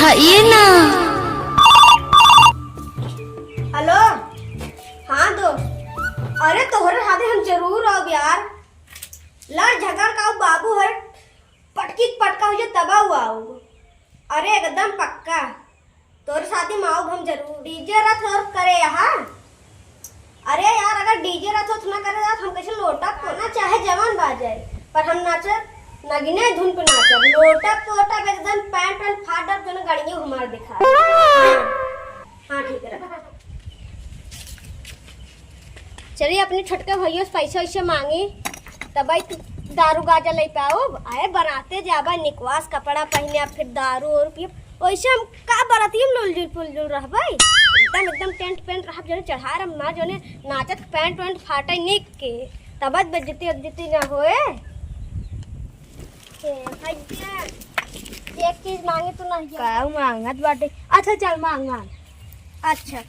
उठाइए ना। हेलो। हाँ दोस्त, अरे तोहरे शादी हम जरूर आओ यार। लड़ झगड़ का बाबू है, पटकी पटका हो तबा हुआ हो। अरे एकदम पक्का तोरे शादी में आओ हम जरूर। डीजे रथ और करे यहाँ। अरे यार अगर डीजे रथ हो ना करे तो हम कैसे लोटा पोना चाहे जवान बाजाए, पर हम नाचे नगीने धुन पे नाचे। लोटा पोटा एकदम पैंट पैंट फाड़ पे ना गाड़ियां घुमा दिखा। हाँ ठीक है। चलिए अपने छोटके भैया से पैसे वैसे मांगी तब दारू गाजा ले पाओ। आए बराते जाबा निकवास कपड़ा पहने फिर दारू और पिए। वैसे हम का बराती हम लोलजुल पुलजुल रहबै एकदम एकदम टेंट पेंट रह जने चढ़ा रहा ना जने नाचत पैंट पैंट फाटे निक के तब बेइज्जती उज्जती ना होए। भैया एक चीज मांगे तो नहीं का मांगत बाटे। अच्छा चल मांगा। अच्छा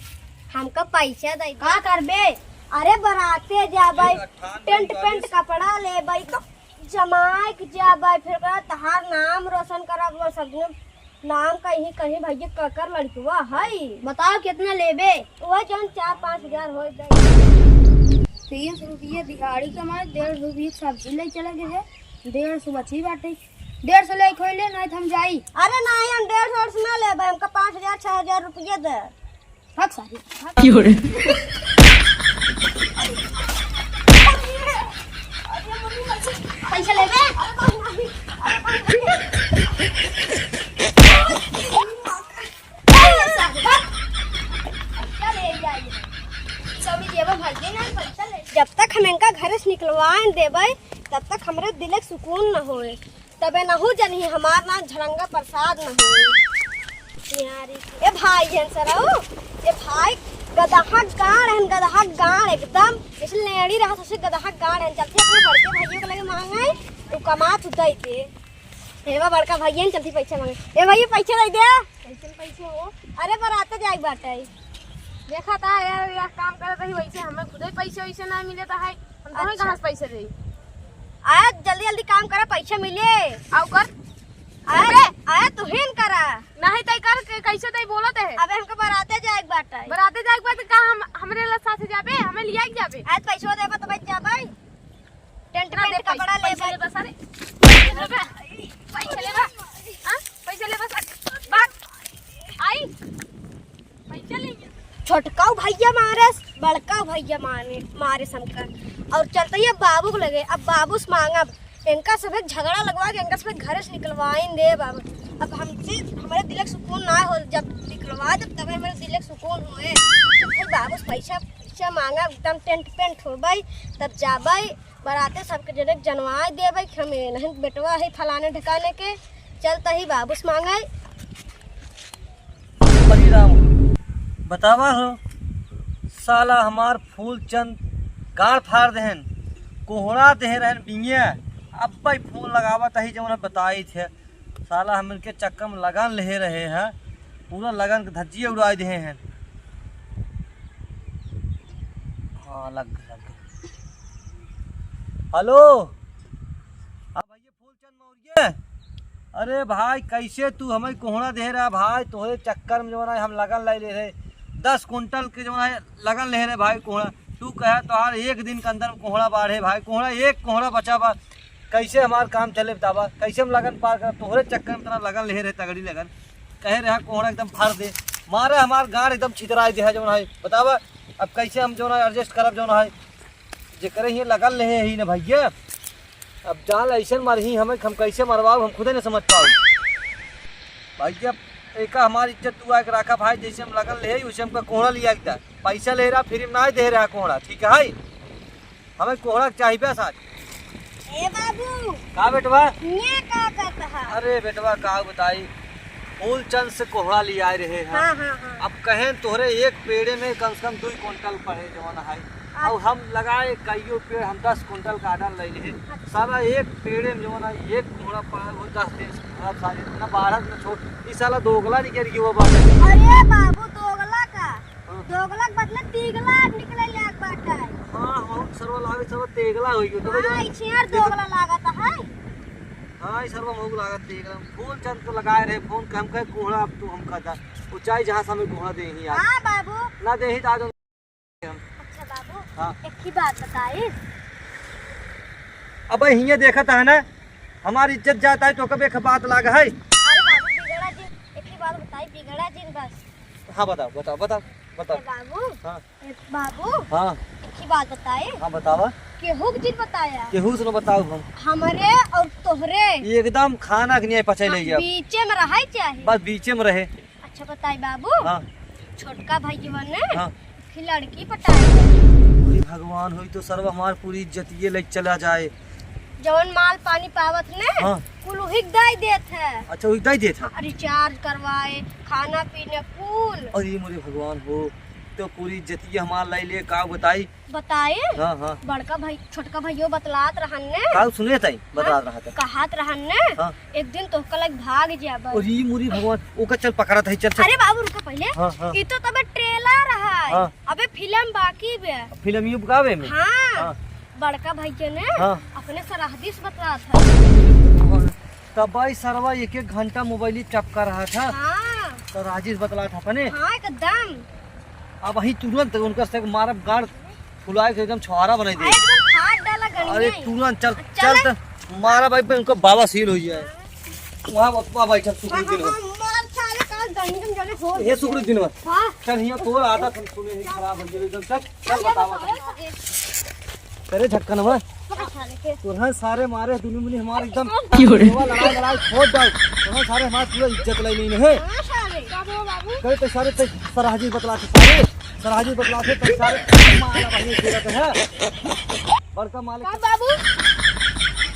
हमका पैसा दे का करबे। अरे बराते जाबै टेंट पेंट कपड़ा लेबै तो जमाए के जाबै फिर तहार नाम रोशन करब। सब नाम कहीं कहीं भैया ककर लड़कुआ है। बताओ कितना लेबे। वो जौन 4-5 हजार हो जाए। 30 रुपये दिहाड़ी कमाए 1.5 रुपये सब्जी ले चले गए है। 150 बची बाटे 150 ले खोले नहीं हम जाई। अरे नहीं हम 150 ना लेबै, हमका 5,000-6,000 रुपये दे। हक सारी पैसा लेबे। जब तक हम इनका घर से निकलवाए देबै तब तक हमरे दिल के सुकून न होए। तबे नहू जनी हमार नाम झड़ंगा प्रसाद न होए। ए भाई जन सराऊ ए भाई गदहा गाड़ है। गदहा गाड़ एकदम जैसे लेड़ी रहा से गदहा गाड़ है। चलते अपने बड़के भाइयों के लगे मांगे तो कमात उतई थे। हेवा बड़का भैया चलती पैसा मांगे। ए भैया पैसा दे दे। कैसे पैसे हो। अरे बराते जाए बाटे देखा था यार काम करत रही वैसे हमें खुद ही पैसे वैसे ना मिले था है। हम तो अच्छा। कहां से पैसे दे। आया जल्दी जल्दी काम करा पैसा मिले। आओ कर आया तू हिन करा नहीं तय कर कैसे तय बोलत है। अबे हमको बराते जाए बाटे। बराते जाए के बाद का हम हमरे ला साथ जाबे हमें लिया के जाबे। आज पैसा देबा तो बच जाबै। टेंट पेंट कपड़ा पैसे लेबै। ले बस। अरे पैसे ले बस। हां पैसे ले बस बात आई पैसे लेंगे। छोटका भैया मारस बड़का भैया मारे समकर और चलते ही बाबू को लगे। अब बाबू से मांगब इनका सब झगड़ा लगवा के इनका सब घर से निकलवाएं दे बाबू। अब हमसे हमारे दिल के सुकून ना हो। जब निकलवा जब तब हमारे दिल के सुकून होए। जब फिर बाबू से पैसा मांगा एकदम टेंट पेंट होबै तब जाबै बराते सबके जने जनवाए देबै कि हमें नहीं बेटवा है फलाने ठिकाने के। चलता ही बाबू से मांगे। बतावा हो साला हमार फूल चंद गाड़ फाड़ दहन कोहरा दे रहन बिंगे। अब भाई फोन लगावा तही जब उन्हें बताई थे साला हम इनके चक्कर में लगन ले रहे हैं। पूरा लगन के धज्जिए उड़ाए दे हैं। हाँ लग गए। हेलो हाँ भैया फूलचंद मौर्य। अरे भाई कैसे तू हमें कोहरा दे रहा भाई। तोहरे चक्कर में जो है हम लगन ले रहे 10 कुंटल के जो है लगन ले रहे भाई कोहरा। तू कहे तो हर एक दिन के अंदर कोहरा बाढ़े भाई। कोहरा एक कोहरा बचा बा कैसे हमार काम चले बतावा। कैसे हम लगन पार कर तोहरे चक्कर में तना लगन ले रहे तगड़ी लगन कहे रहा कोहरा एकदम फाड़ दे मारे हमार गाड़ एकदम छितराई दे जो है बतावा। अब कैसे हम जो है एडजस्ट करब जो है जे करे ही लगन ले ही ना भैया। अब जान ऐसे मरही हमें हम कैसे मरवाओ हम खुदे नहीं समझ पाओ भैया। एक हमारी इज्जत तू आके रखा भाई। जैसे हम लगन ले उसे हमका कोहरा लिया पैसा ले रहा फिर ना दे रहा कोहरा। ठीक है हमें कोहरा चाहिए साथ। ए बाबू का बेटवा ये का करता है। अरे बेटवा का बताई फूलचंद से कोहरा ले आए रहे हैं। हाँ हाँ हाँ। अब कहें तोहरे एक पेड़े में कम से कम 2 कुंटल पड़े जवाना है। और हम लगाए कईयों पेड़ हम 10 कुंटल का आडर ले रहे साला एक पेड़े में जो ना एक कोहरा पड़ा वो 10 दिन सारे ना 12 में छोड़ इस साला दोगला निकल गई वो बात। अरे बाबू दोगला का दोगला के बदले तीगला निकले लाग बाटे। हां हम सरवा लावे सब तेगला होई गयो तो हां इछेर दोगला लागत है। हाँ ये सर्व मोग लागत देख रहा फोन चंद तो लगाए रहे फोन कम कहे कोहड़ा अब तू हम कहता ऊंचाई जहाँ से हमें कोहड़ा दे ही आज हाँ बाबू। ना दे ही तो आज हम अच्छा बाबू हाँ एक ही बात बताई। अब हिये देखा था ना हमारी इज्जत जाता है तो कभी एक बात लाग है। अरे बाबू बिगड़ा जी एक ही बात बताई बिगड़ा जी बस। हाँ बताओ बताओ बताओ बताओ। बाबू हाँ बाबू हाँ एक ही बात बताई। हाँ बतावा केहू के चीज बताया केहू से बताओ हम हमारे और तोहरे एकदम खाना के नहीं पचे ले जाओ बीचे में रहा चाहिए। बस बीचे में रहे। अच्छा बताई बाबू हाँ छोटका भाई जीवन ने हाँ फिर लड़की पटाई अरे भगवान हुई तो सर्व हमार पूरी इज्जत ये ले चला जाए। जवन माल पानी पावत ने हाँ कुल वही दाई देत है। अच्छा वो दे था। रिचार्ज करवाए खाना पीने कुल। अरे मोरे भगवान हो तो पूरी इज्जत ये हमार लाई ले का बताई। बताए हाँ हाँ बड़का भाई छोटका भाइयों बतलात रहन ने का सुने ताई बता रहा था। कहत रहन ने हाँ एक दिन तो लग भाग जाब। अरे मोरी भगवान ओका चल पकड़ा था चल चल। अरे बाबू रुको पहले हाँ हाँ ई तो तबे ट्रेलर है। हाँ। अबे फिल्म बाकी बे। फिल्म ये गावे में हाँ हाँ बड़का भाई के ने हाँ अपने सरहदीस बतला था। तब भाई सरवा एक एक घंटा मोबाइल टपका रहा था हाँ तो राजेश बतला था अपने। हाँ एकदम अब वही तुरंत उनका से मारब गाड़ फुलाए के एकदम छुहारा बना दे। एकदम फाड़ डाला अरे गनिया। तुरंत चल चल तो मारा भाई पे उनको बाबा सील हो जाए वहाँ बप्पा भाई चल शुक्र दिन में ये शुक्र दिन में चल यहाँ तो आधा तुम सुने ही खराब हो गए एकदम चल चल बतावा तेरे झटकन में तुरंत सारे मारे दुनू मुनी हमारे एकदम लड़ाई लड़ाई खोद जाओ तुरंत सारे हमारे पूरा इज्जत लाई नहीं है करे तो सारे सराजी बतला थे सारे सराजी बतला थे तो सारे माला भाई तेरा तो है बड़का मालिक बाबू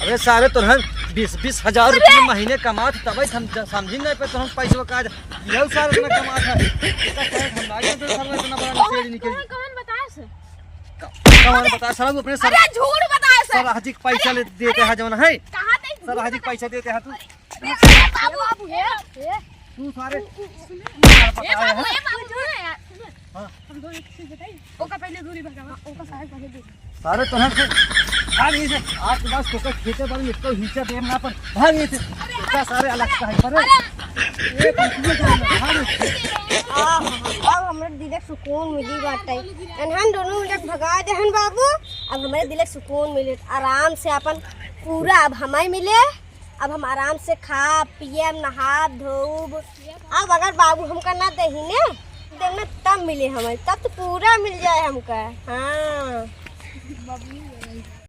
अरे सारे तुरंत 20-20 हजार रुपये महीने कमात तब हम समझी नहीं पे तुरंत पैसे का यही सारे इतना कमात है हम लागे तो सर इतना बड़ा निकल निकल कौन बताया से? कौन बता सर अपने सर अरे झूठ बताया से। सर हाजी पैसा देते हैं जवन है कहाँ तक सर हाजी पैसा देते हैं तू बाबू है तू सारे ए बाबू झूठ है यार। हाँ। हम दोनों एक चीज बताई ओका पहले दूरी भगावा ओका सारे पहले दूरी। सारे तुरंत भाग ये से आज के बाद कोका खेते पर इसको हिस्सा देना ना पर भाग ये से इसका सारे अलग का है पर एक कंटिन्यू करना भाग अब हमरे दिल के सुकून मिली बाटे एनहन दोनों मिनट भगा देहन बाबू। अब हमारे दिल के सुकून मिले आराम से अपन पूरा अब हमें मिले। अब हम आराम से खा पिए नहा धोब। अब अगर बाबू हमका ना दही ने देना तब मिले हमें तब तो पूरा मिल जाए हमका। हाँ